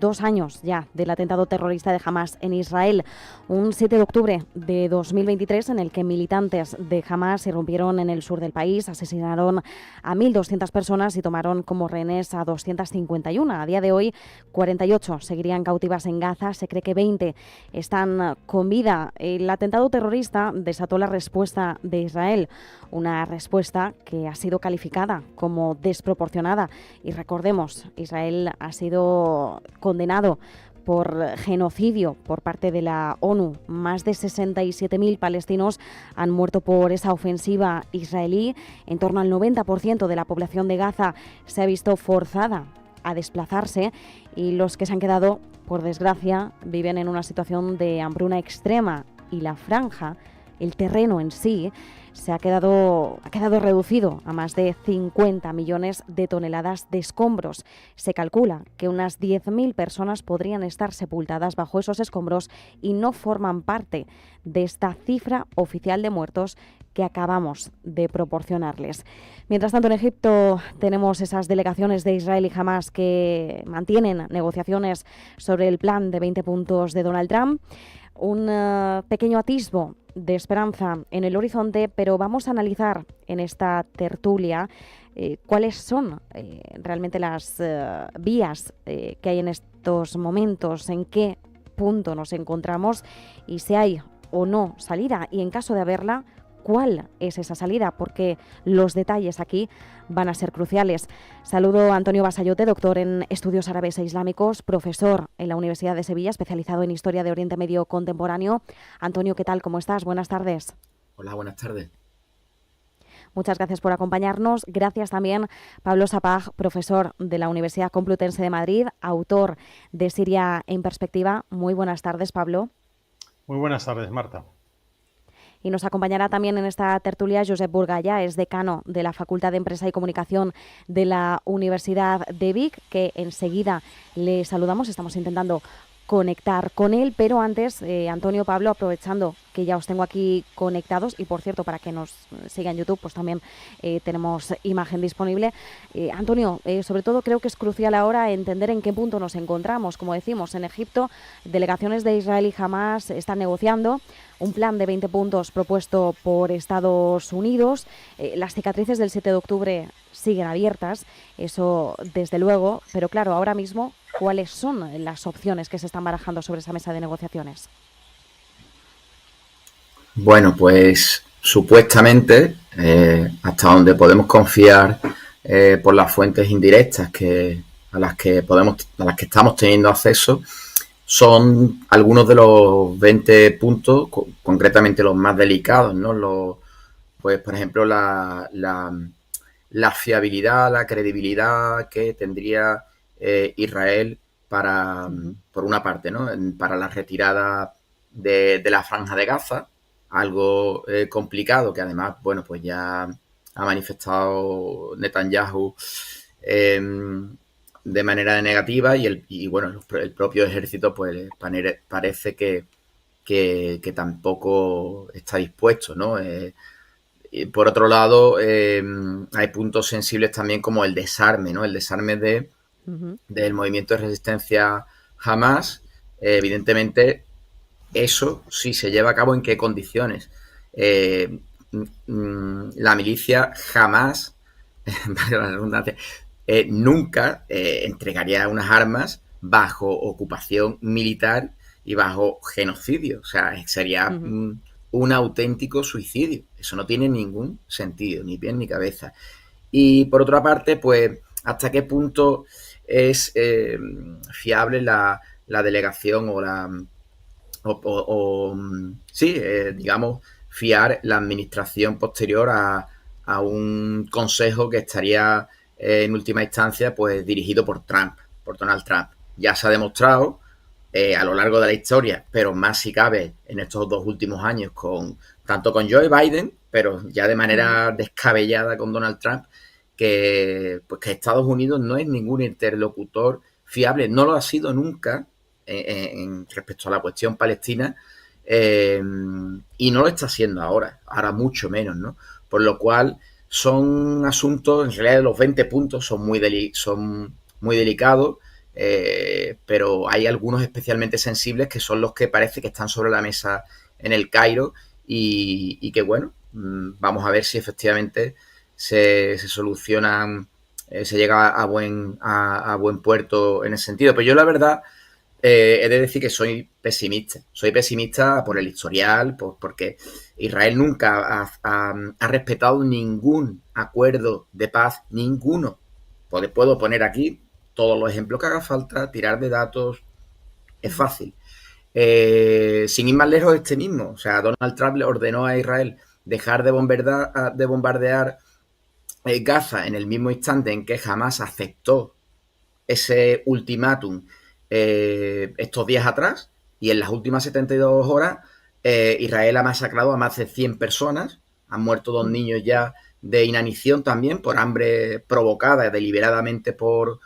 2 años ya del atentado terrorista de Hamás en Israel. Un 7 de octubre de 2023 en el que militantes de Hamás irrumpieron en el sur del país, asesinaron a 1.200 personas y tomaron como rehenes a 251. A día de hoy, 48 seguirían cautivas en Gaza. Se cree que 20 están con vida. El atentado terrorista desató la respuesta de Israel, una respuesta que ha sido calificada como desproporcionada. Y recordemos, Israel ha sido condenado por genocidio por parte de la ONU. Más de 67.000 palestinos han muerto por esa ofensiva israelí. En torno al 90% de la población de Gaza se ha visto forzada a desplazarse y los que se han quedado, por desgracia, viven en una situación de hambruna extrema y la franja, el terreno en sí, ha quedado reducido a más de 50 millones de toneladas de escombros. Se calcula que unas 10.000 personas podrían estar sepultadas bajo esos escombros y no forman parte de esta cifra oficial de muertos que acabamos de proporcionarles. Mientras tanto, en Egipto tenemos esas delegaciones de Israel y Hamás que mantienen negociaciones sobre el plan de 20 puntos de Donald Trump. Un pequeño atisbo de esperanza en el horizonte, pero vamos a analizar en esta tertulia cuáles son realmente las vías que hay en estos momentos, en qué punto nos encontramos y si hay o no salida, y en caso de haberla, cuál es esa salida, porque los detalles aquí van a ser cruciales. Saludo a Antonio Basayote, doctor en Estudios Árabes e Islámicos, profesor en la Universidad de Sevilla, especializado en Historia de Oriente Medio Contemporáneo. Antonio, ¿qué tal? ¿Cómo estás? Buenas tardes. Hola, buenas tardes. Muchas gracias por acompañarnos. Gracias también Pablo Sapag, profesor de la Universidad Complutense de Madrid, autor de Siria en Perspectiva. Muy buenas tardes, Pablo. Muy buenas tardes, Marta. Y nos acompañará también en esta tertulia Josep Burgaya, es decano de la Facultad de Empresa y Comunicación de la Universidad de Vic, que enseguida le saludamos. Estamos intentando conectar con él, pero antes, Antonio, Pablo, aprovechando que ya os tengo aquí conectados, y por cierto, para que nos siga en YouTube, pues también tenemos imagen disponible. Antonio, sobre todo creo que es crucial ahora entender en qué punto nos encontramos. Como decimos, en Egipto, delegaciones de Israel y Hamás están negociando un plan de 20 puntos propuesto por Estados Unidos. Las cicatrices del 7 de octubre siguen abiertas, eso desde luego, pero claro, ahora mismo, ¿cuáles son las opciones que se están barajando sobre esa mesa de negociaciones? Bueno, pues supuestamente, hasta donde podemos confiar por las fuentes indirectas a las que estamos teniendo acceso, son algunos de los 20 puntos, concretamente los más delicados, ¿no? Pues, por ejemplo, la fiabilidad, la credibilidad que tendría Israel por una parte, ¿no? Para la retirada de la Franja de Gaza, algo complicado que además, bueno, pues ya ha manifestado Netanyahu de manera negativa y bueno, el propio ejército pues parece que tampoco está dispuesto, ¿no? Y por otro lado, hay puntos sensibles también como el desarme, ¿no? El desarme del movimiento de resistencia Hamás. Evidentemente, eso sí se lleva a cabo en qué condiciones. La milicia jamás, para la redundancia, nunca entregaría unas armas bajo ocupación militar y bajo genocidio. O sea, sería un auténtico suicidio. Eso no tiene ningún sentido, ni pie ni cabeza. Y por otra parte, pues, ¿hasta qué punto es fiable la delegación digamos, fiar la administración posterior a un consejo que estaría en última instancia pues dirigido por Donald Trump? Ya se ha demostrado a lo largo de la historia, pero más si cabe en estos 2 últimos años, tanto con Joe Biden, pero ya de manera descabellada con Donald Trump, que Estados Unidos no es ningún interlocutor fiable, no lo ha sido nunca respecto a la cuestión palestina, y no lo está haciendo ahora mucho menos, ¿no? Por lo cual son asuntos, en realidad los 20 puntos son muy delicados, pero hay algunos especialmente sensibles que son los que parece que están sobre la mesa en el Cairo y que, bueno, vamos a ver si efectivamente se solucionan, se llega a buen puerto en ese sentido. Pero yo, la verdad, he de decir que soy pesimista. Soy pesimista por el historial, porque Israel nunca ha respetado ningún acuerdo de paz, ninguno. Puedo poner aquí todos los ejemplos que haga falta, tirar de datos, es fácil. Sin ir más lejos, este mismo. O sea, Donald Trump le ordenó a Israel dejar de bombardear Gaza en el mismo instante en que Hamas aceptó ese ultimátum estos días atrás, y en las últimas 72 horas Israel ha masacrado a más de 100 personas, han muerto 2 niños ya de inanición también por hambre provocada deliberadamente por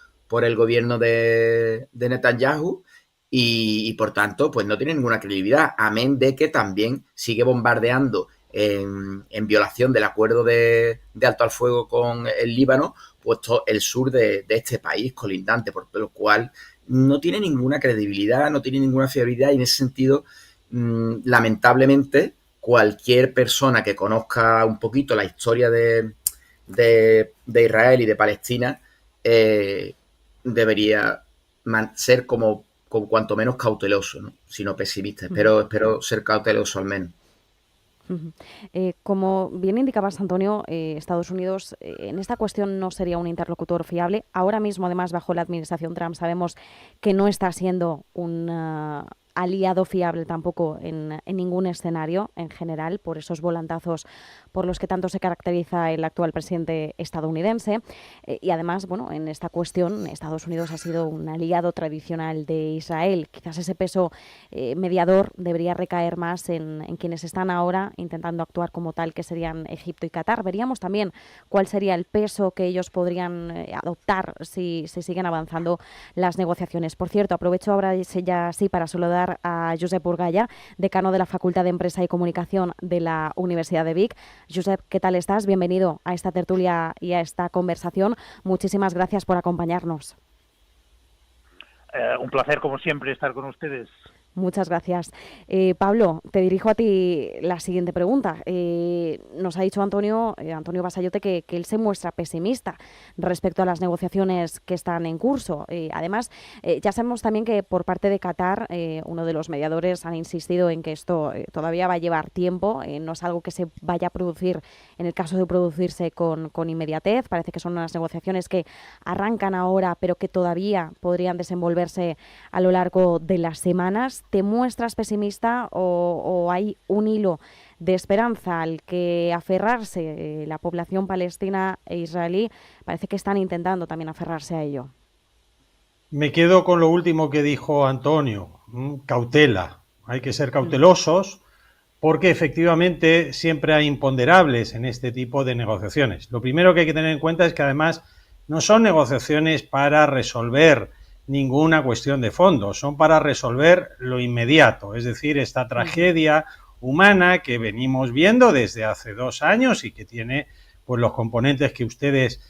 el gobierno de Netanyahu, y por tanto pues no tiene ninguna credibilidad, amén de que también sigue bombardeando en violación del acuerdo de alto al fuego con el Líbano, puesto el sur de este país colindante, por lo cual no tiene ninguna credibilidad, no tiene ninguna fiabilidad, y en ese sentido, lamentablemente, cualquier persona que conozca un poquito la historia de Israel y de Palestina debería ser como cuanto menos cauteloso, ¿no? Sino pesimista. Espero ser cauteloso al menos. Como bien indicabas, Antonio, Estados Unidos en esta cuestión no sería un interlocutor fiable. Ahora mismo, además, bajo la administración Trump, sabemos que no está siendo un aliado fiable tampoco en ningún escenario en general, por esos volantazos por los que tanto se caracteriza el actual presidente estadounidense. Y además, bueno, en esta cuestión Estados Unidos ha sido un aliado tradicional de Israel. Quizás ese peso mediador debería recaer más en quienes están ahora intentando actuar como tal, que serían Egipto y Qatar. Veríamos también cuál sería el peso que ellos podrían adoptar si siguen avanzando las negociaciones. Por cierto, aprovecho ahora ya sí para saludar a Josep Burgaya, decano de la Facultad de Empresa y Comunicación de la Universidad de Vic. Josep, ¿qué tal estás? Bienvenido a esta tertulia y a esta conversación. Muchísimas gracias por acompañarnos. Un placer, como siempre, estar con ustedes. Muchas gracias. Pablo, te dirijo a ti la siguiente pregunta. Nos ha dicho Antonio Basayote que él se muestra pesimista respecto a las negociaciones que están en curso. Además, ya sabemos también que por parte de Qatar, uno de los mediadores han insistido en que esto todavía va a llevar tiempo, no es algo que se vaya a producir en el caso de producirse con inmediatez. Parece que son unas negociaciones que arrancan ahora, pero que todavía podrían desenvolverse a lo largo de las semanas. ¿Te muestras pesimista o hay un hilo de esperanza al que aferrarse la población palestina e israelí? Parece que están intentando también aferrarse a ello. Me quedo con lo último que dijo Antonio, cautela. Hay que ser cautelosos porque efectivamente siempre hay imponderables en este tipo de negociaciones. Lo primero que hay que tener en cuenta es que además no son negociaciones para resolver ninguna cuestión de fondo, son para resolver lo inmediato, es decir, esta tragedia humana que venimos viendo desde hace 2 años y que tiene pues los componentes que ustedes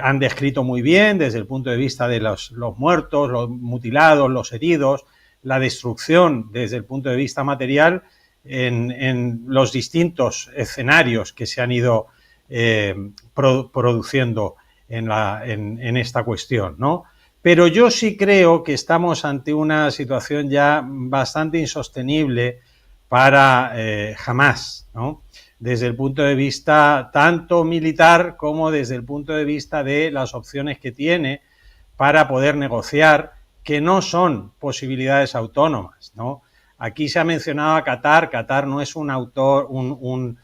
han descrito muy bien desde el punto de vista de los muertos, los mutilados, los heridos, la destrucción desde el punto de vista material en los distintos escenarios que se han ido produciendo en esta cuestión, ¿no? Pero yo sí creo que estamos ante una situación ya bastante insostenible para Hamás, ¿no? Desde el punto de vista tanto militar como desde el punto de vista de las opciones que tiene para poder negociar, que no son posibilidades autónomas, ¿no? Aquí se ha mencionado a Qatar. Qatar no es un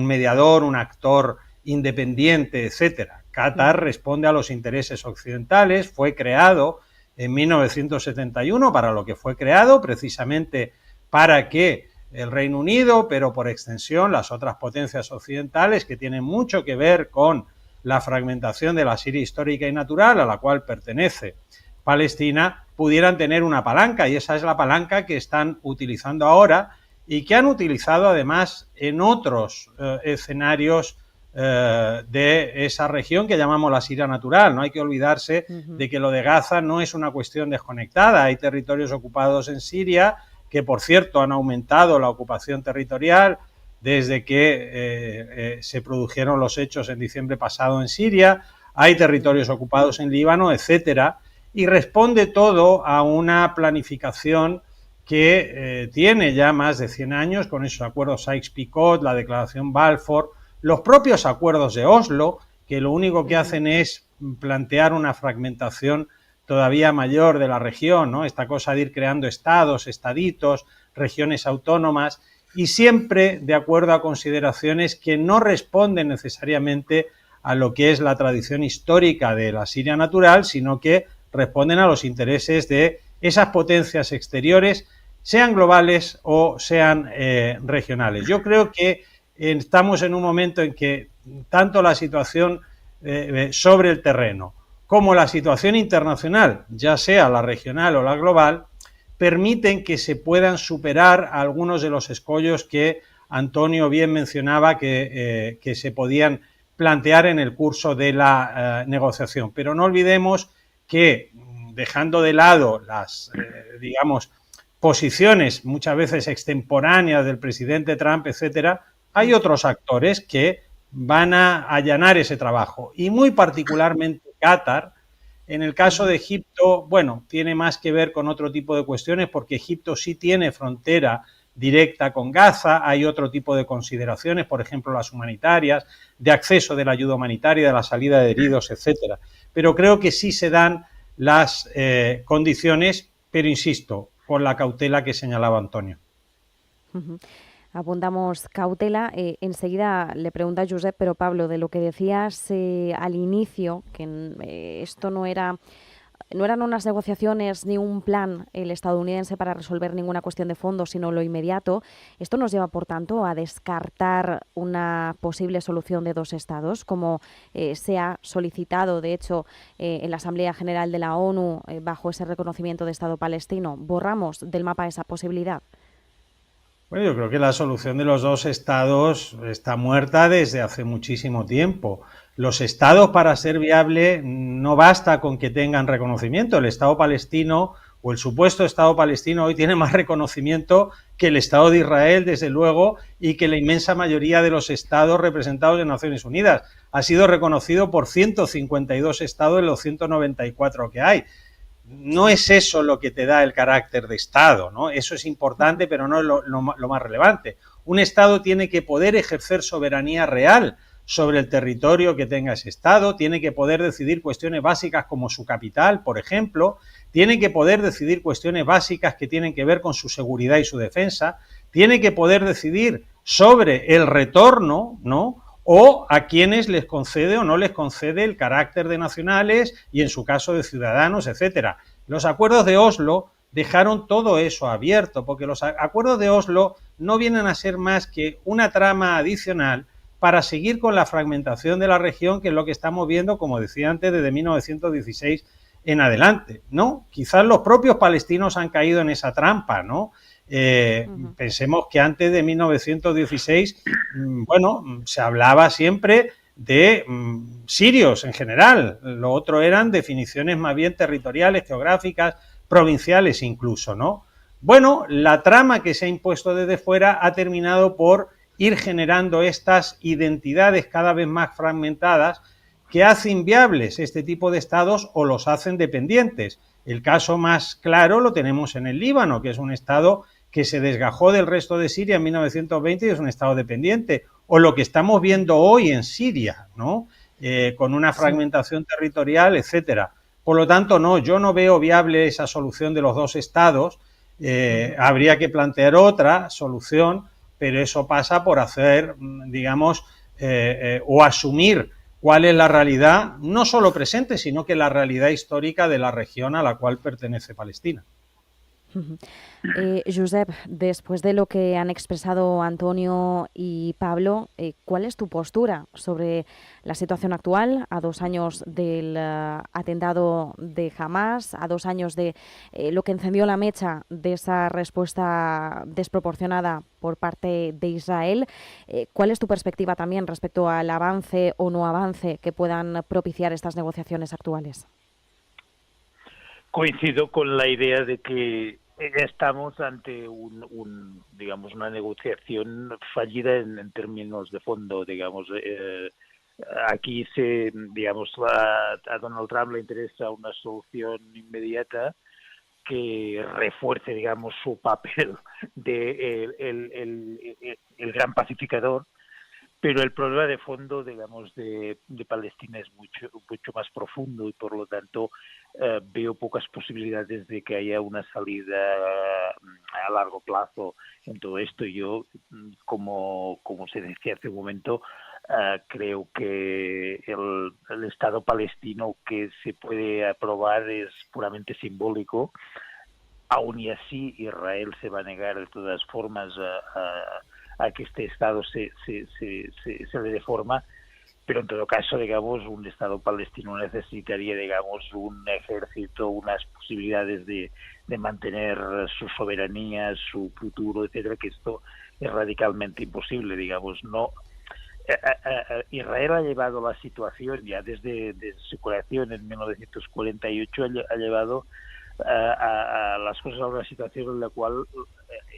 mediador, un actor independiente, etcétera. Qatar responde a los intereses occidentales, fue creado en 1971 para lo que fue creado, precisamente para que el Reino Unido, pero por extensión las otras potencias occidentales que tienen mucho que ver con la fragmentación de la Siria histórica y natural a la cual pertenece Palestina, pudieran tener una palanca, y esa es la palanca que están utilizando ahora y que han utilizado además en otros escenarios de esa región que llamamos la Siria natural. No hay que olvidarse de que lo de Gaza no es una cuestión desconectada. Hay territorios ocupados en Siria que, por cierto, han aumentado la ocupación territorial desde que se produjeron los hechos en diciembre pasado en Siria. Hay territorios ocupados en Líbano, etcétera, y responde todo a una planificación que tiene ya más de 100 años, con esos acuerdos Sykes-Picot, la declaración Balfour, los propios acuerdos de Oslo, que lo único que hacen es plantear una fragmentación todavía mayor de la región, ¿no? Esta cosa de ir creando estados, estaditos, regiones autónomas, y siempre de acuerdo a consideraciones que no responden necesariamente a lo que es la tradición histórica de la Siria natural, sino que responden a los intereses de esas potencias exteriores, sean globales o sean regionales. Yo creo que estamos en un momento en que tanto la situación sobre el terreno como la situación internacional, ya sea la regional o la global, permiten que se puedan superar algunos de los escollos que Antonio bien mencionaba que se podían plantear en el curso de la negociación. Pero no olvidemos que, dejando de lado las, posiciones muchas veces extemporáneas del presidente Trump, etcétera, hay otros actores que van a allanar ese trabajo, y muy particularmente Qatar. En el caso de Egipto, bueno, tiene más que ver con otro tipo de cuestiones, porque Egipto sí tiene frontera directa con Gaza, hay otro tipo de consideraciones, por ejemplo, las humanitarias, de acceso de la ayuda humanitaria, de la salida de heridos, etcétera. Pero creo que sí se dan las condiciones, pero insisto, con la cautela que señalaba Antonio. Apuntamos cautela. Enseguida le pregunta a Josep, pero Pablo, de lo que decías al inicio, que esto no eran unas negociaciones ni un plan el estadounidense para resolver ninguna cuestión de fondo, sino lo inmediato. Esto nos lleva, por tanto, a descartar una posible solución de dos estados, como se ha solicitado, de hecho, en la Asamblea General de la ONU, bajo ese reconocimiento de Estado palestino. ¿Borramos del mapa esa posibilidad? Bueno, yo creo que la solución de los dos estados está muerta desde hace muchísimo tiempo. Los estados, para ser viable, no basta con que tengan reconocimiento. El Estado palestino o el supuesto Estado palestino hoy tiene más reconocimiento que el Estado de Israel, desde luego, y que la inmensa mayoría de los estados representados en Naciones Unidas. Ha sido reconocido por 152 estados de los 194 que hay. No es eso lo que te da el carácter de Estado, ¿no? Eso es importante, pero no es lo más relevante. Un Estado tiene que poder ejercer soberanía real sobre el territorio que tenga ese Estado, tiene que poder decidir cuestiones básicas como su capital, por ejemplo, tiene que poder decidir cuestiones básicas que tienen que ver con su seguridad y su defensa, tiene que poder decidir sobre el retorno, ¿no?, o a quienes les concede o no les concede el carácter de nacionales y, en su caso, de ciudadanos, etcétera. Los acuerdos de Oslo dejaron todo eso abierto, porque los acuerdos de Oslo no vienen a ser más que una trama adicional para seguir con la fragmentación de la región, que es lo que estamos viendo, como decía antes, desde 1916 en adelante, ¿no? Quizás los propios palestinos han caído en esa trampa, ¿no? Pensemos que antes de 1916, bueno, se hablaba siempre de sirios en general. Lo otro eran definiciones más bien territoriales, geográficas, provinciales incluso, ¿no? Bueno, la trama que se ha impuesto desde fuera ha terminado por ir generando estas identidades cada vez más fragmentadas que hacen viables este tipo de estados o los hacen dependientes. El caso más claro lo tenemos en el Líbano, que es un estado que se desgajó del resto de Siria en 1920 y es un estado dependiente, o lo que estamos viendo hoy en Siria, ¿no? Con una fragmentación territorial, etcétera. Por lo tanto, no, yo no veo viable esa solución de los dos estados. Habría que plantear otra solución, pero eso pasa por hacer, digamos, o asumir cuál es la realidad, no solo presente, sino que la realidad histórica de la región a la cual pertenece Palestina. Josep, después de lo que han expresado Antonio y Pablo, ¿cuál es tu postura sobre la situación actual a 2 años del atentado de Hamás, a 2 años de lo que encendió la mecha de esa respuesta desproporcionada por parte de Israel? ¿Cuál es tu perspectiva también respecto al avance o no avance que puedan propiciar estas negociaciones actuales? Coincido con la idea de que estamos ante digamos, una negociación fallida en términos de fondo, digamos. Aquí digamos, a Donald Trump le interesa una solución inmediata que refuerce, digamos, su papel de el gran pacificador, pero el problema de fondo, digamos, de Palestina es mucho más profundo y por lo tanto veo pocas posibilidades de que haya una salida a largo plazo en todo esto. Yo, como se decía hace un momento, creo que el Estado palestino que se puede aprobar es puramente simbólico. Aún y así, Israel se va a negar de todas formas a que este Estado se le dé forma, pero en todo caso, digamos, un Estado palestino necesitaría, digamos, un ejército, unas posibilidades de mantener su soberanía, su futuro, etcétera, que esto es radicalmente imposible, digamos. No, Israel ha llevado la situación ya desde su creación en 1948, ha llevado a las cosas a una situación en la cual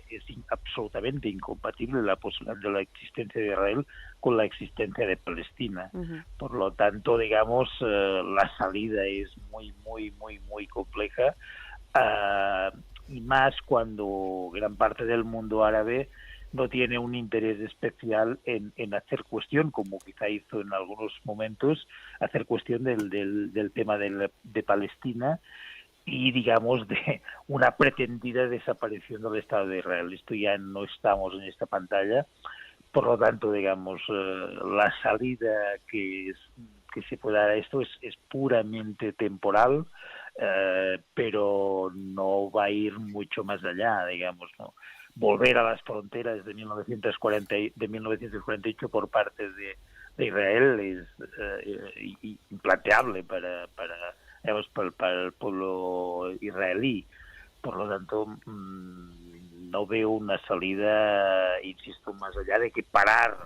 es absolutamente incompatible la posibilidad de la existencia de Israel con la existencia de Palestina. Por lo tanto, digamos, la salida es muy compleja, y más cuando gran parte del mundo árabe no tiene un interés especial en hacer cuestión, como quizá hizo en algunos momentos, hacer cuestión del tema de Palestina y, digamos, de una pretendida desaparición del Estado de Israel. Esto ya no estamos en esta pantalla, por lo tanto, digamos, la salida que se puede dar a esto es puramente temporal, pero no va a ir mucho más allá, digamos, ¿no? Volver a las fronteras de 1948 por parte de Israel es implanteable para el pueblo israelí. Por lo tanto, no veo una salida, insisto, más allá de que parar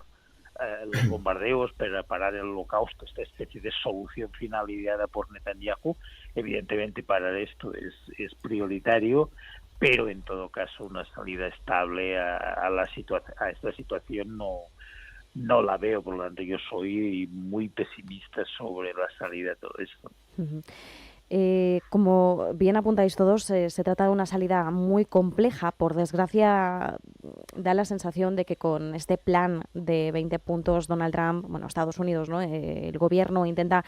los bombardeos, para parar el holocausto, esta especie de solución final ideada por Netanyahu. Evidentemente parar esto es prioritario, pero en todo caso una salida estable a esta situación no la veo. Por lo tanto, yo soy muy pesimista sobre la salida de todo esto. Como bien apuntáis todos, se trata de una salida muy compleja. Por desgracia, da la sensación de que con este plan de 20 puntos Donald Trump, bueno, Estados Unidos, ¿no? El gobierno intenta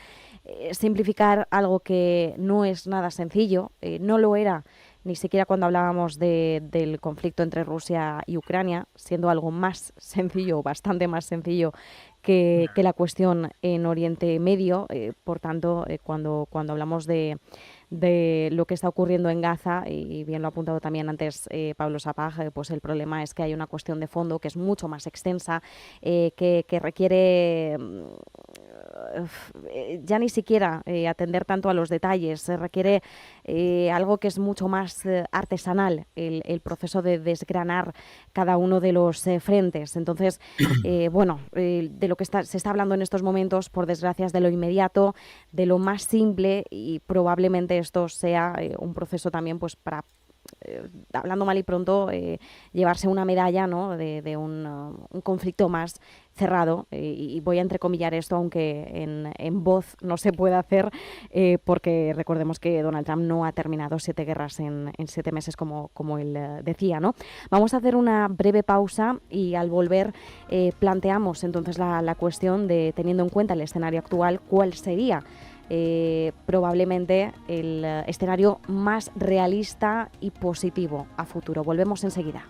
simplificar algo que no es nada sencillo, no lo era ni siquiera cuando hablábamos del conflicto entre Rusia y Ucrania, siendo algo más sencillo, bastante más sencillo que la cuestión en Oriente Medio. Por tanto, cuando hablamos de lo que está ocurriendo en Gaza, y bien lo ha apuntado también antes Pablo Sapag, pues el problema es que hay una cuestión de fondo que es mucho más extensa, que requiere ya ni siquiera atender tanto a los detalles, se requiere algo que es mucho más artesanal, el proceso de desgranar cada uno de los frentes. Entonces, bueno, de lo que se está hablando en estos momentos, por desgracia, es de lo inmediato, de lo más simple, y probablemente esto sea un proceso también pues para, hablando mal y pronto, llevarse una medalla, ¿no? de un conflicto más cerrado, y voy a entrecomillar esto, aunque en voz no se puede hacer, porque recordemos que Donald Trump no ha terminado 7 guerras en 7 meses, como él decía, ¿no? Vamos a hacer una breve pausa y al volver planteamos entonces la cuestión de, teniendo en cuenta el escenario actual, cuál sería probablemente el escenario más realista y positivo a futuro. Volvemos enseguida.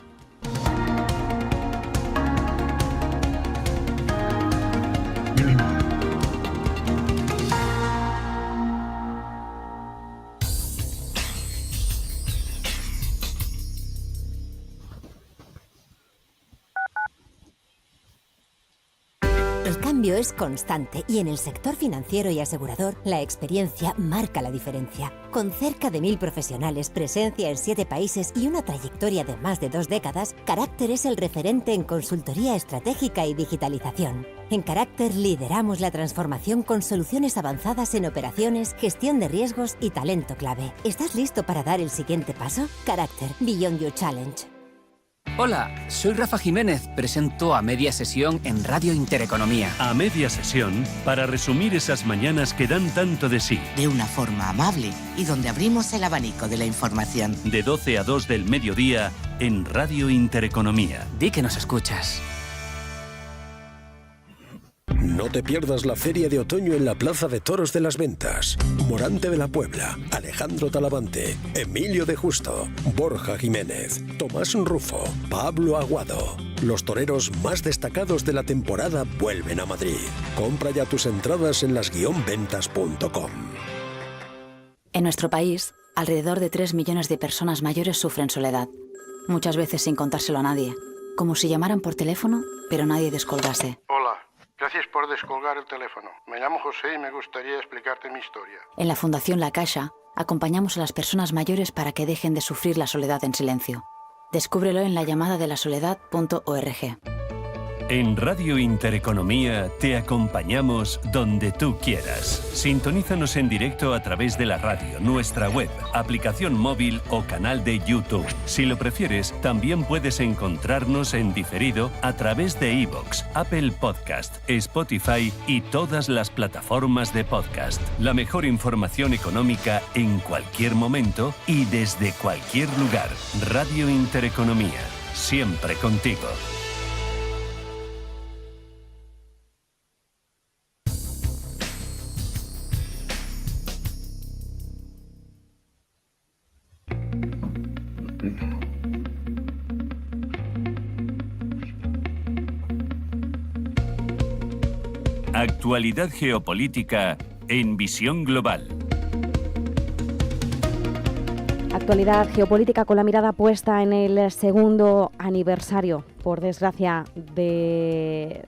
cambio es constante y en el sector financiero y asegurador la experiencia marca la diferencia. Con cerca de 1.000 profesionales, presencia en 7 países y una trayectoria de más de 2 décadas, Carácter es el referente en consultoría estratégica y digitalización. En Carácter lideramos la transformación con soluciones avanzadas en operaciones, gestión de riesgos y talento clave. ¿Estás listo para dar el siguiente paso? Carácter, Beyond Your Challenge. Hola, soy Rafa Jiménez, presento A Media Sesión en Radio Intereconomía. A Media Sesión, para resumir esas mañanas que dan tanto de sí. De una forma amable y donde abrimos el abanico de la información. De 12 a 2 del mediodía en Radio Intereconomía. Di que nos escuchas. No te pierdas la Feria de Otoño en la Plaza de Toros de las Ventas. Morante de la Puebla, Alejandro Talavante, Emilio de Justo, Borja Jiménez, Tomás Rufo, Pablo Aguado. Los toreros más destacados de la temporada vuelven a Madrid. Compra ya tus entradas en las-ventas.com. En nuestro país, alrededor de 3 millones de personas mayores sufren soledad. Muchas veces sin contárselo a nadie. Como si llamaran por teléfono, pero nadie descolgase. Hola. Gracias por descolgar el teléfono. Me llamo José y me gustaría explicarte mi historia. En la Fundación La Caixa, acompañamos a las personas mayores para que dejen de sufrir la soledad en silencio. Descúbrelo en lallamadadelasoledad.org. En Radio Intereconomía te acompañamos donde tú quieras. Sintonízanos en directo a través de la radio, nuestra web, aplicación móvil o canal de YouTube. Si lo prefieres, también puedes encontrarnos en diferido a través de iVoox, Apple Podcast, Spotify y todas las plataformas de podcast. La mejor información económica en cualquier momento y desde cualquier lugar. Radio Intereconomía, siempre contigo. Actualidad geopolítica en Visión Global. Actualidad geopolítica con la mirada puesta en el segundo aniversario, por desgracia, del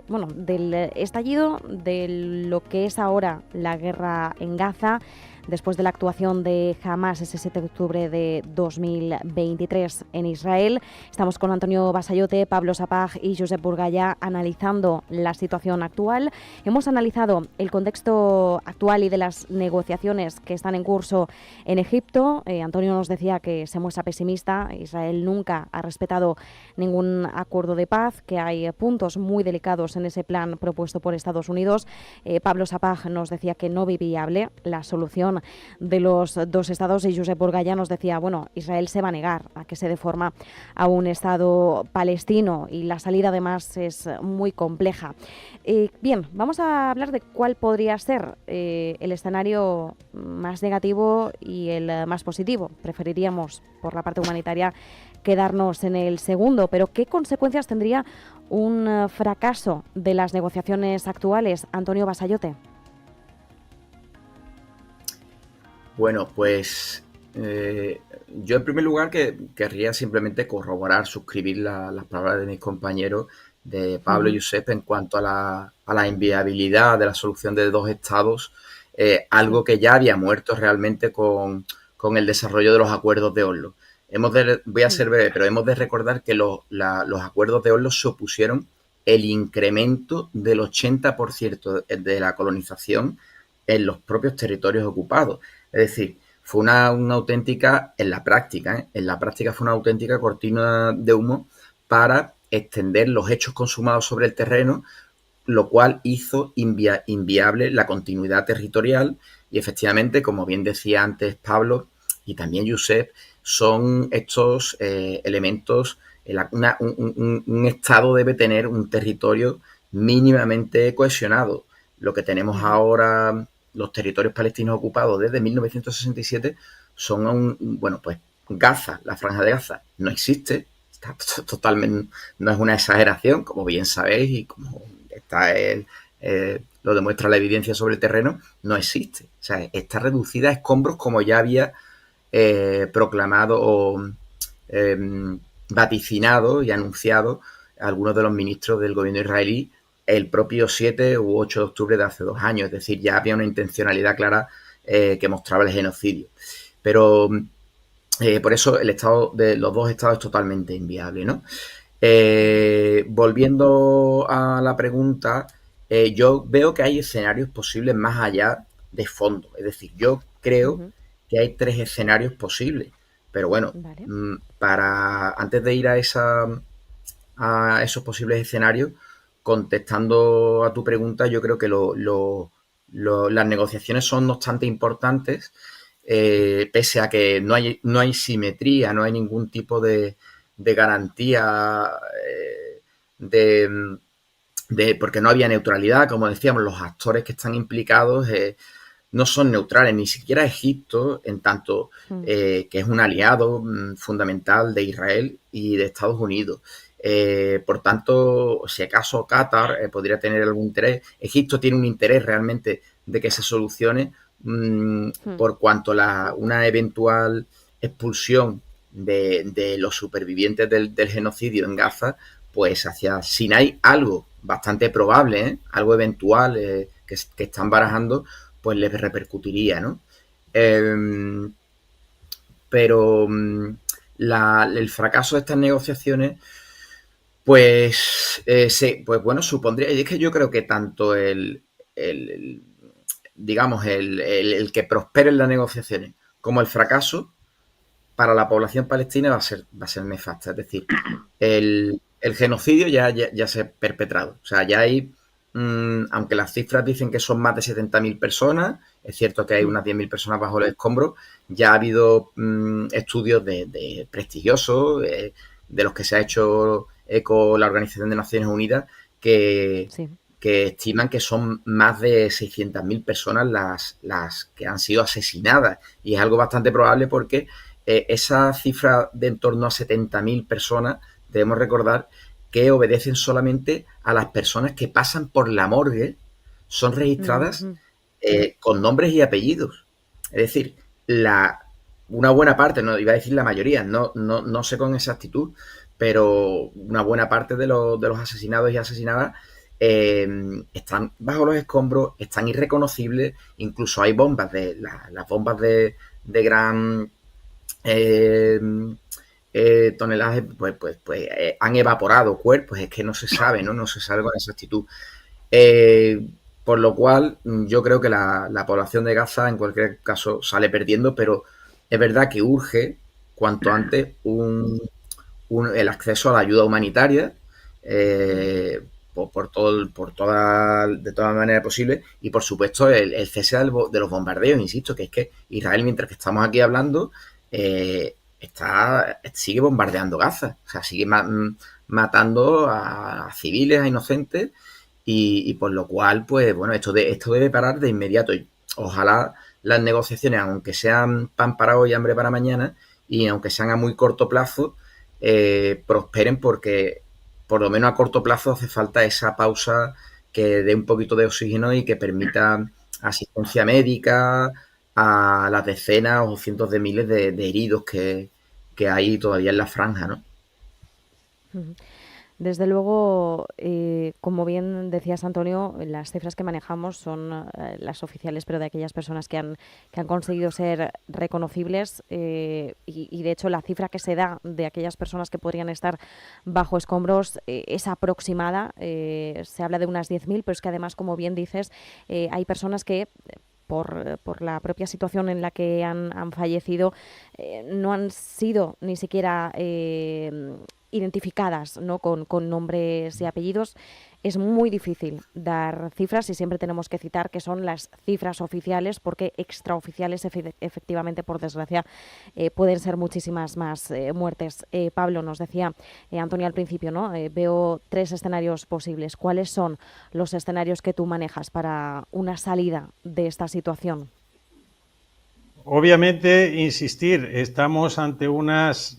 estallido de lo que es ahora la guerra en Gaza, después de la actuación de Hamas ese 7 de octubre de 2023 en Israel. Estamos con Antonio Basayote, Pablo Sapag y Josep Burgaya analizando la situación actual. Hemos analizado el contexto actual y de las negociaciones que están en curso en Egipto. Antonio nos decía que se muestra pesimista. Israel nunca ha respetado ningún acuerdo de paz, que hay puntos muy delicados en ese plan propuesto por Estados Unidos. Pablo Sapag nos decía que no ve viable la solución de los dos estados y Josep Burgaya nos decía, bueno, Israel se va a negar a que se dé forma a un estado palestino y la salida además es muy compleja. Bien, vamos a hablar de cuál podría ser el escenario más negativo y el más positivo. Preferiríamos, por la parte humanitaria, quedarnos en el segundo, pero ¿qué consecuencias tendría un fracaso de las negociaciones actuales? Antonio Basayote. Bueno, pues yo en primer lugar querría simplemente corroborar, suscribir las palabras de mis compañeros, de Pablo y Josep, en cuanto a la inviabilidad de la solución de dos estados, algo que ya había muerto realmente con el desarrollo de los acuerdos de Oslo. Voy a ser breve, pero hemos de recordar que los acuerdos de Oslo supusieron el incremento del 80% de la colonización en los propios territorios ocupados. Es decir, fue una auténtica, en la práctica fue una auténtica cortina de humo para extender los hechos consumados sobre el terreno, lo cual hizo inviable la continuidad territorial y efectivamente, como bien decía antes Pablo y también Josep, son estos elementos, un Estado debe tener un territorio mínimamente cohesionado. Lo que tenemos ahora, los territorios palestinos ocupados desde 1967, son Gaza, la Franja de Gaza, no existe, está totalmente, no es una exageración, como bien sabéis y como lo demuestra la evidencia sobre el terreno, no existe. O sea, está reducida a escombros como ya había proclamado o vaticinado y anunciado algunos de los ministros del gobierno israelí el propio 7 u 8 de octubre de hace 2 años. Es decir, ya había una intencionalidad clara que mostraba el genocidio. Pero por eso el estado de los dos estados es totalmente inviable, ¿no? Volviendo a la pregunta, yo veo que hay escenarios posibles más allá de fondo. Es decir, yo creo que hay 3 escenarios posibles. Pero bueno, Vale. antes de ir a esos posibles escenarios, contestando a tu pregunta, yo creo que las negociaciones son no obstante importantes, pese a que no hay simetría, no hay ningún tipo de garantía porque no había neutralidad. Como decíamos, los actores que están implicados no son neutrales, ni siquiera Egipto, en tanto que es un aliado fundamental de Israel y de Estados Unidos. Por tanto, si acaso Qatar podría tener algún interés, Egipto tiene un interés realmente de que se solucione, por cuanto una eventual expulsión de los supervivientes del genocidio en Gaza, pues hacia Sinai, algo bastante probable, algo eventual que están barajando, pues les repercutiría, ¿no? Pero el fracaso de estas negociaciones, pues bueno, supondría, y es que yo creo que tanto el que prosperen las negociaciones como el fracaso para la población palestina va a ser nefasta. Es decir, el genocidio ya se ha perpetrado. O sea, ya hay, aunque las cifras dicen que son más de 70.000 personas, es cierto que hay unas 10.000 personas bajo el escombro, ya ha habido estudios de prestigiosos, de los que se ha hecho eco la Organización de Naciones Unidas, que estiman que son más de 600.000 personas las que han sido asesinadas. Y es algo bastante probable porque esa cifra de en torno a 70.000 personas, debemos recordar que obedecen solamente a las personas que pasan por la morgue, son registradas con nombres y apellidos. Es decir, una buena parte, no iba a decir la mayoría, no sé con exactitud, pero una buena parte de los asesinados y asesinadas están bajo los escombros, están irreconocibles. Incluso hay bombas las bombas de gran tonelaje, pues han evaporado cuerpos. Es que no se sabe, no se sabe con exactitud. Por lo cual, yo creo que la población de Gaza en cualquier caso sale perdiendo, pero es verdad que urge cuanto antes el acceso a la ayuda humanitaria, de toda manera posible, y por supuesto el cese de los bombardeos. Insisto que es que Israel, mientras que estamos aquí hablando, sigue bombardeando Gaza, o sea, sigue matando a civiles, a inocentes, y por lo cual, pues bueno, esto debe parar de inmediato. Y ojalá las negociaciones, aunque sean pan para hoy, hambre para mañana, y aunque sean a muy corto plazo, prosperen, porque por lo menos a corto plazo hace falta esa pausa que dé un poquito de oxígeno y que permita asistencia médica a las decenas o cientos de miles de heridos que hay todavía en la franja, ¿no? Desde luego, como bien decías, Antonio, las cifras que manejamos son las oficiales, pero de aquellas personas que han conseguido ser reconocibles, y de hecho la cifra que se da de aquellas personas que podrían estar bajo escombros es aproximada. Se habla de unas 10.000, pero es que además, como bien dices, hay personas que por la propia situación en la que han fallecido no han sido ni siquiera identificadas, ¿no?, con nombres y apellidos. Es muy difícil dar cifras y siempre tenemos que citar que son las cifras oficiales, porque extraoficiales efectivamente, por desgracia, pueden ser muchísimas más muertes. Pablo, nos decía Antonio al principio, ¿no? Veo 3 escenarios posibles. ¿Cuáles son los escenarios que tú manejas para una salida de esta situación? Obviamente, insistir, estamos ante unas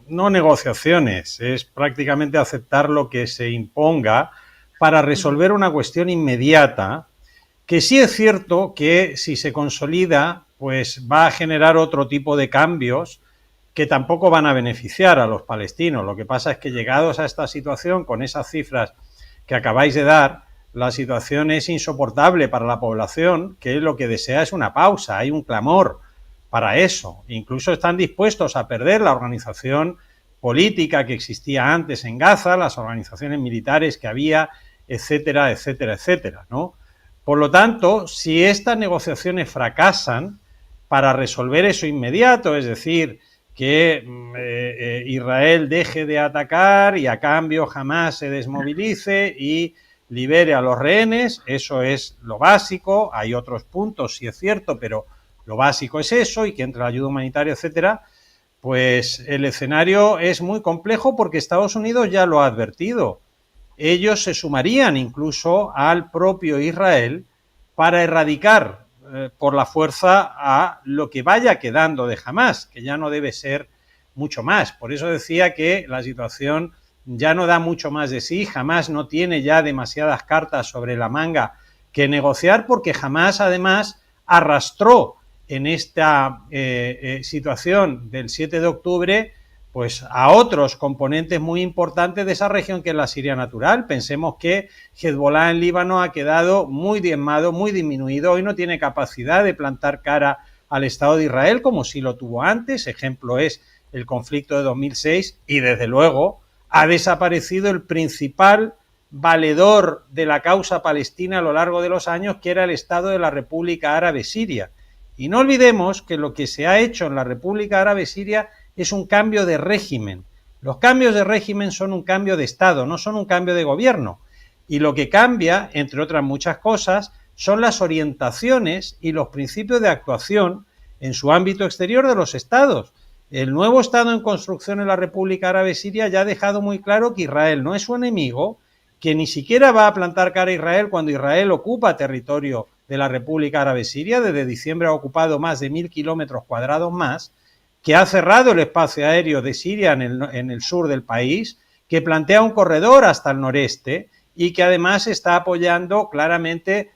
no negociaciones, es prácticamente aceptar lo que se imponga para resolver una cuestión inmediata, que sí es cierto que si se consolida, pues va a generar otro tipo de cambios que tampoco van a beneficiar a los palestinos. Lo que pasa es que llegados a esta situación, con esas cifras que acabáis de dar, la situación es insoportable para la población, que lo que desea es una pausa, hay un clamor para eso. Incluso están dispuestos a perder la organización política que existía antes en Gaza, las organizaciones militares que había, etcétera, etcétera, etcétera, ¿no? Por lo tanto, si estas negociaciones fracasan, para resolver eso inmediato, es decir, que Israel deje de atacar y a cambio Hamás se desmovilice y libere a los rehenes, eso es lo básico. Hay otros puntos, sí es cierto, pero lo básico es eso, y que entre la ayuda humanitaria, etcétera. Pues el escenario es muy complejo porque Estados Unidos ya lo ha advertido. Ellos se sumarían incluso al propio Israel para erradicar por la fuerza a lo que vaya quedando de Hamás, que ya no debe ser mucho más. Por eso decía que la situación ya no da mucho más de sí. Hamás no tiene ya demasiadas cartas sobre la manga que negociar, porque Hamás además arrastró en esta situación del 7 de octubre pues a otros componentes muy importantes de esa región, que es la Siria natural. Pensemos que Hezbollah en Líbano ha quedado muy diezmado, muy disminuido. Hoy no tiene capacidad de plantar cara al Estado de Israel como sí lo tuvo antes. Ejemplo es el conflicto de 2006, y desde luego ha desaparecido el principal valedor de la causa palestina a lo largo de los años, que era el Estado de la República Árabe Siria. Y no olvidemos que lo que se ha hecho en la República Árabe Siria es un cambio de régimen. Los cambios de régimen son un cambio de Estado, no son un cambio de gobierno. Y lo que cambia, entre otras muchas cosas, son las orientaciones y los principios de actuación en su ámbito exterior de los estados. El nuevo Estado en construcción en la República Árabe Siria ya ha dejado muy claro que Israel no es su enemigo, que ni siquiera va a plantar cara a Israel cuando Israel ocupa territorio de la República Árabe Siria. Desde diciembre ha ocupado más de 1.000 kilómetros cuadrados más, que ha cerrado el espacio aéreo de Siria en el sur del país, que plantea un corredor hasta el noreste y que además está apoyando claramente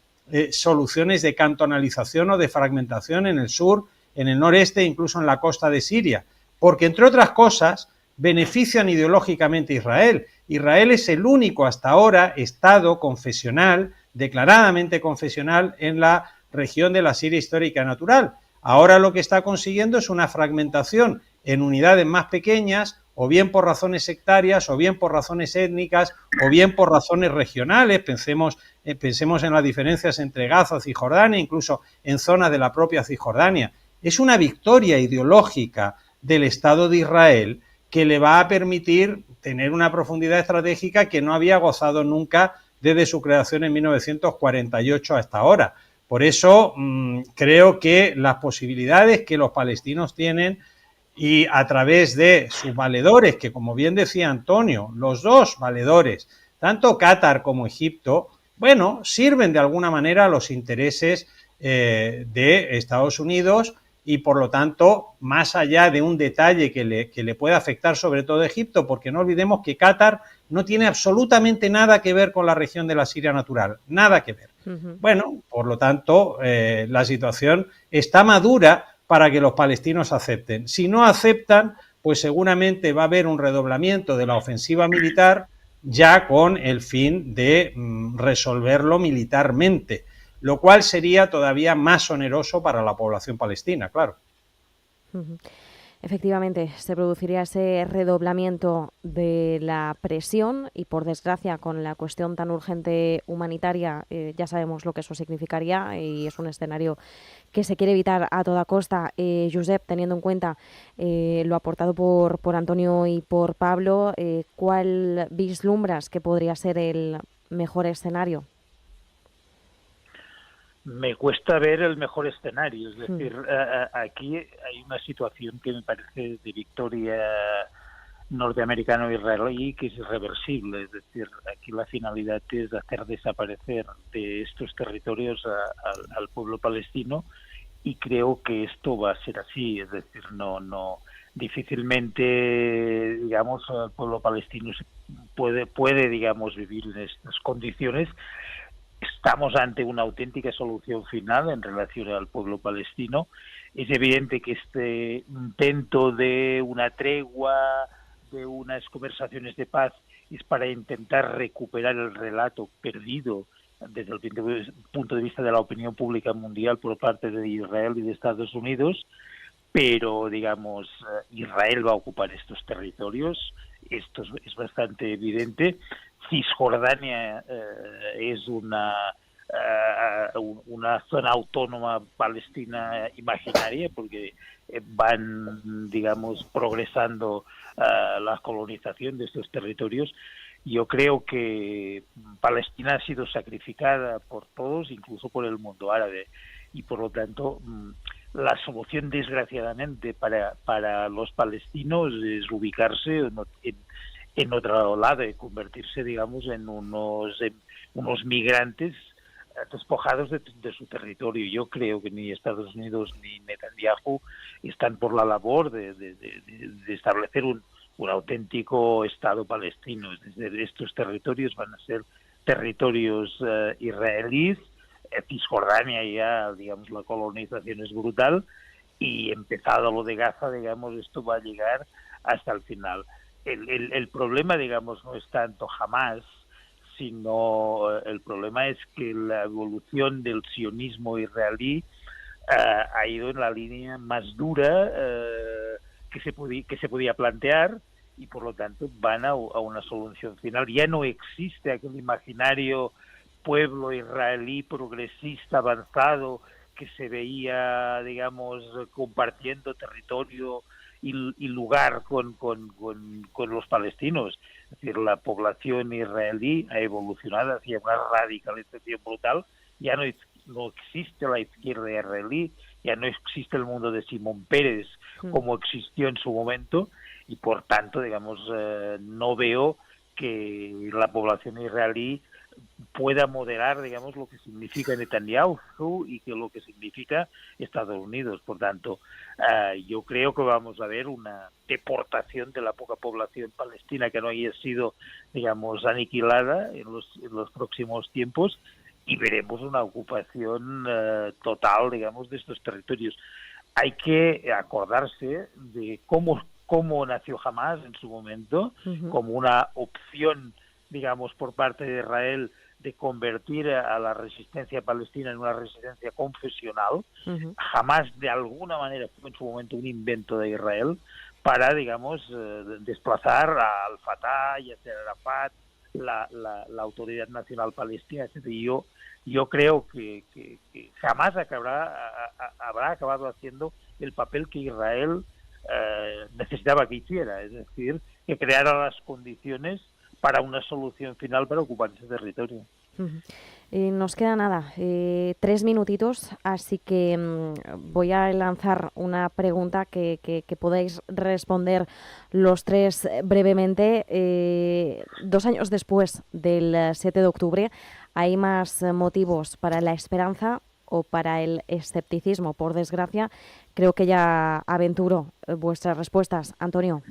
soluciones de cantonalización o de fragmentación en el sur, en el noreste e incluso en la costa de Siria, porque entre otras cosas benefician ideológicamente a Israel. Israel es el único hasta ahora Estado confesional, declaradamente confesional, en la región de la Siria histórica natural. Ahora lo que está consiguiendo es una fragmentación en unidades más pequeñas, o bien por razones sectarias, o bien por razones étnicas, o bien por razones regionales. Pensemos en las diferencias entre Gaza y Cisjordania, incluso en zonas de la propia Cisjordania. Es una victoria ideológica del Estado de Israel que le va a permitir tener una profundidad estratégica que no había gozado nunca desde su creación en 1948 hasta ahora. Por eso creo que las posibilidades que los palestinos tienen, y a través de sus valedores, que como bien decía Antonio, los dos valedores, tanto Qatar como Egipto, bueno, sirven de alguna manera a los intereses de Estados Unidos, y por lo tanto, más allá de un detalle que le pueda afectar sobre todo a Egipto, porque no olvidemos que Qatar no tiene absolutamente nada que ver con la región de la Siria natural, nada que ver. Bueno, por lo tanto, la situación está madura para que los palestinos acepten. Si no aceptan, pues seguramente va a haber un redoblamiento de la ofensiva militar, ya con el fin de resolverlo militarmente, lo cual sería todavía más oneroso para la población palestina, claro. Efectivamente, se produciría ese redoblamiento de la presión y, por desgracia, con la cuestión tan urgente humanitaria, ya sabemos lo que eso significaría, y es un escenario que se quiere evitar a toda costa. Josep, teniendo en cuenta lo aportado por Antonio y por Pablo, ¿cuál vislumbras que podría ser el mejor escenario? Me cuesta ver el mejor escenario, es decir, aquí hay una situación que me parece de victoria norteamericano-israelí que es irreversible, es decir, aquí la finalidad es hacer desaparecer de estos territorios al pueblo palestino, y creo que esto va a ser así, es decir, no difícilmente, digamos, el pueblo palestino puede digamos, vivir en estas condiciones. Estamos ante una auténtica solución final en relación al pueblo palestino. Es evidente que este intento de una tregua, de unas conversaciones de paz, es para intentar recuperar el relato perdido desde el punto de vista de la opinión pública mundial por parte de Israel y de Estados Unidos, pero, digamos, Israel va a ocupar estos territorios, esto es bastante evidente. Cisjordania es una zona autónoma palestina imaginaria, porque van, digamos, progresando la colonización de estos territorios. Yo creo que Palestina ha sido sacrificada por todos, incluso por el mundo árabe, y por lo tanto la solución, desgraciadamente, para los palestinos es ubicarse en otro lado y convertirse, digamos, en unos migrantes despojados de su territorio. Yo creo que ni Estados Unidos ni Netanyahu están por la labor de establecer un auténtico Estado palestino. Es decir, estos territorios van a ser territorios israelíes. Cisjordania ya, digamos, la colonización es brutal, y empezado lo de Gaza, digamos, esto va a llegar hasta el final. El problema, digamos, no es tanto Hamás, sino el problema es que la evolución del sionismo israelí ha ido en la línea más dura que se podía plantear, y por lo tanto van a una solución final. Ya no existe aquel imaginario pueblo israelí progresista avanzado que se veía, digamos, compartiendo territorio y lugar con los palestinos. Es decir, la población israelí ha evolucionado hacia una radicalización brutal. Ya no existe la izquierda israelí, ya no existe el mundo de Simón Pérez como existió en su momento, y por tanto, digamos, no veo que la población israelí pueda moderar, digamos, lo que significa Netanyahu y que lo que significa Estados Unidos. Por tanto, yo creo que vamos a ver una deportación de la poca población palestina que no haya sido, digamos, aniquilada en los próximos tiempos, y veremos una ocupación total, digamos, de estos territorios. Hay que acordarse de cómo nació Hamás en su momento, como una opción, digamos, por parte de Israel de convertir a la resistencia palestina en una resistencia confesional. Hamás, de alguna manera, fue en su momento un invento de Israel para, digamos, desplazar a Al-Fatah y a Yasser Arafat, la autoridad nacional palestina, etc. Y yo creo que jamás habrá acabado haciendo el papel que Israel necesitaba que hiciera, es decir, que creara las condiciones para una solución final para ocupar ese territorio. Nos queda nada, 3 minutitos, así que voy a lanzar una pregunta que podáis responder los tres brevemente. 2 años después del 7 de octubre, ¿hay más motivos para la esperanza o para el escepticismo? Por desgracia, creo que ya aventuro vuestras respuestas. Antonio.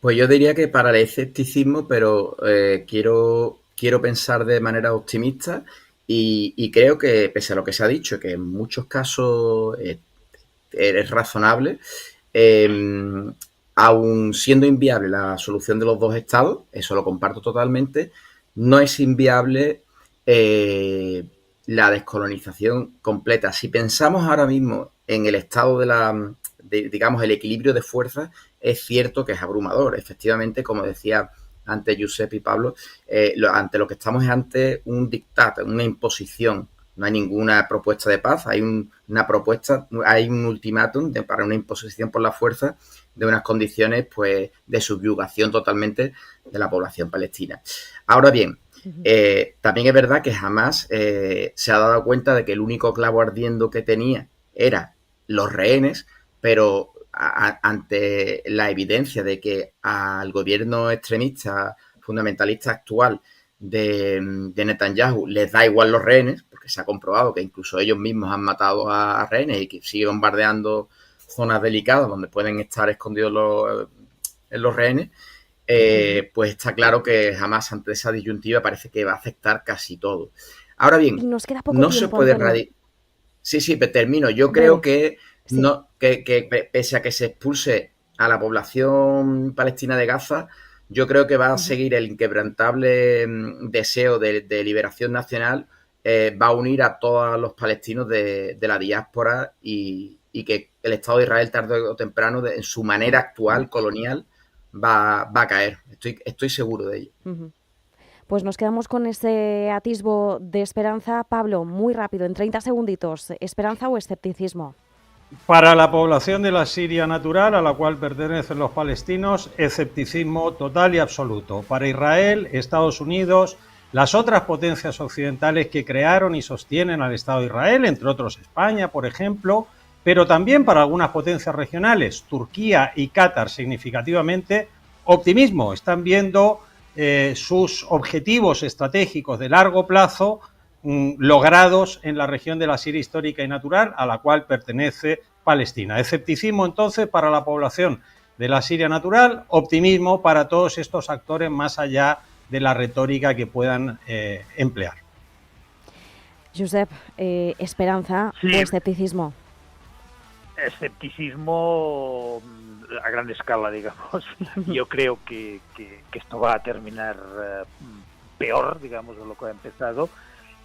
Pues yo diría que para el escepticismo, pero quiero pensar de manera optimista y creo que, pese a lo que se ha dicho, que en muchos casos es razonable, aun siendo inviable la solución de los 2 estados, eso lo comparto totalmente, no es inviable la descolonización completa. Si pensamos ahora mismo en el estado digamos, el equilibrio de fuerzas, es cierto que es abrumador. Efectivamente, como decía antes Josep y Pablo, ante lo que estamos es ante un diktat, una imposición. No hay ninguna propuesta de paz, hay una propuesta, hay un ultimátum para una imposición por la fuerza de unas condiciones, pues, de subyugación totalmente de la población palestina. Ahora bien, también es verdad que jamás se ha dado cuenta de que el único clavo ardiendo que tenía era los rehenes, pero ante la evidencia de que al gobierno extremista, fundamentalista actual de Netanyahu les da igual los rehenes, porque se ha comprobado que incluso ellos mismos han matado a rehenes y que siguen bombardeando zonas delicadas donde pueden estar escondidos los rehenes, pues está claro que jamás ante esa disyuntiva parece que va a aceptar casi todo. Ahora bien, nos queda poco no tiempo, se puede Antonio. Sí, pero termino. Yo creo que, sí, que pese a que se expulse a la población palestina de Gaza, yo creo que va a seguir el inquebrantable deseo de liberación nacional, va a unir a todos los palestinos de la diáspora y que el Estado de Israel tarde o temprano, en su manera actual colonial, va a caer. Estoy seguro de ello. Pues nos quedamos con ese atisbo de esperanza. Pablo, muy rápido, en 30 segunditos, ¿esperanza o escepticismo? Para la población de la Siria natural, a la cual pertenecen los palestinos, escepticismo total y absoluto. Para Israel, Estados Unidos, las otras potencias occidentales que crearon y sostienen al Estado de Israel, entre otros España, por ejemplo, pero también para algunas potencias regionales, Turquía y Qatar significativamente, optimismo. Están viendo sus objetivos estratégicos de largo plazo logrados en la región de la Siria histórica y natural, a la cual pertenece Palestina. Escepticismo, entonces, para la población de la Siria natural, optimismo para todos estos actores más allá de la retórica que puedan emplear. Josep, ¿esperanza o escepticismo? Escepticismo a gran escala, digamos. Yo creo que esto va a terminar peor, digamos, de lo que ha empezado.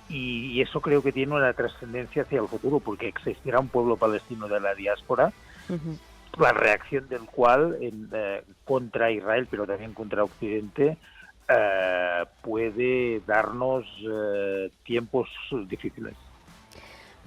Y eso creo que tiene una trascendencia hacia el futuro, porque existirá un pueblo palestino de la diáspora, la reacción del cual contra Israel, pero también contra Occidente, puede darnos tiempos difíciles.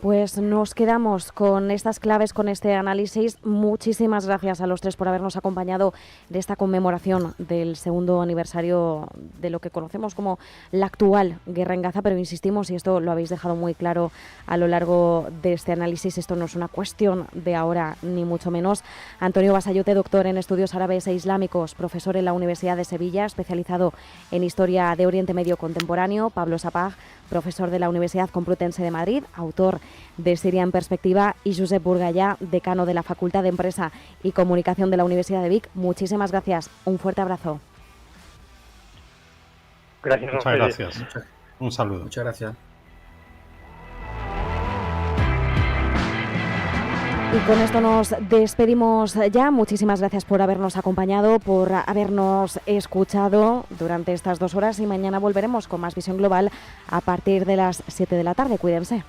Pues nos quedamos con estas claves, con este análisis. Muchísimas gracias a los tres por habernos acompañado de esta conmemoración del segundo aniversario de lo que conocemos como la actual guerra en Gaza, pero insistimos, y esto lo habéis dejado muy claro a lo largo de este análisis, esto no es una cuestión de ahora ni mucho menos. Antonio Basayote, doctor en estudios árabes e islámicos, profesor en la Universidad de Sevilla, especializado en historia de Oriente Medio contemporáneo. Pablo Sapag, profesor de la Universidad Complutense de Madrid, autor de Siria en Perspectiva, y Josep Burgallá, decano de la Facultad de Empresa y Comunicación de la Universidad de Vic. Muchísimas gracias. Un fuerte abrazo. Gracias. Muchas gracias. Un saludo. Muchas gracias. Y con esto nos despedimos ya. Muchísimas gracias por habernos acompañado, por habernos escuchado durante estas 2 horas, y mañana volveremos con más Visión Global a partir de las 7 de la tarde. Cuídense.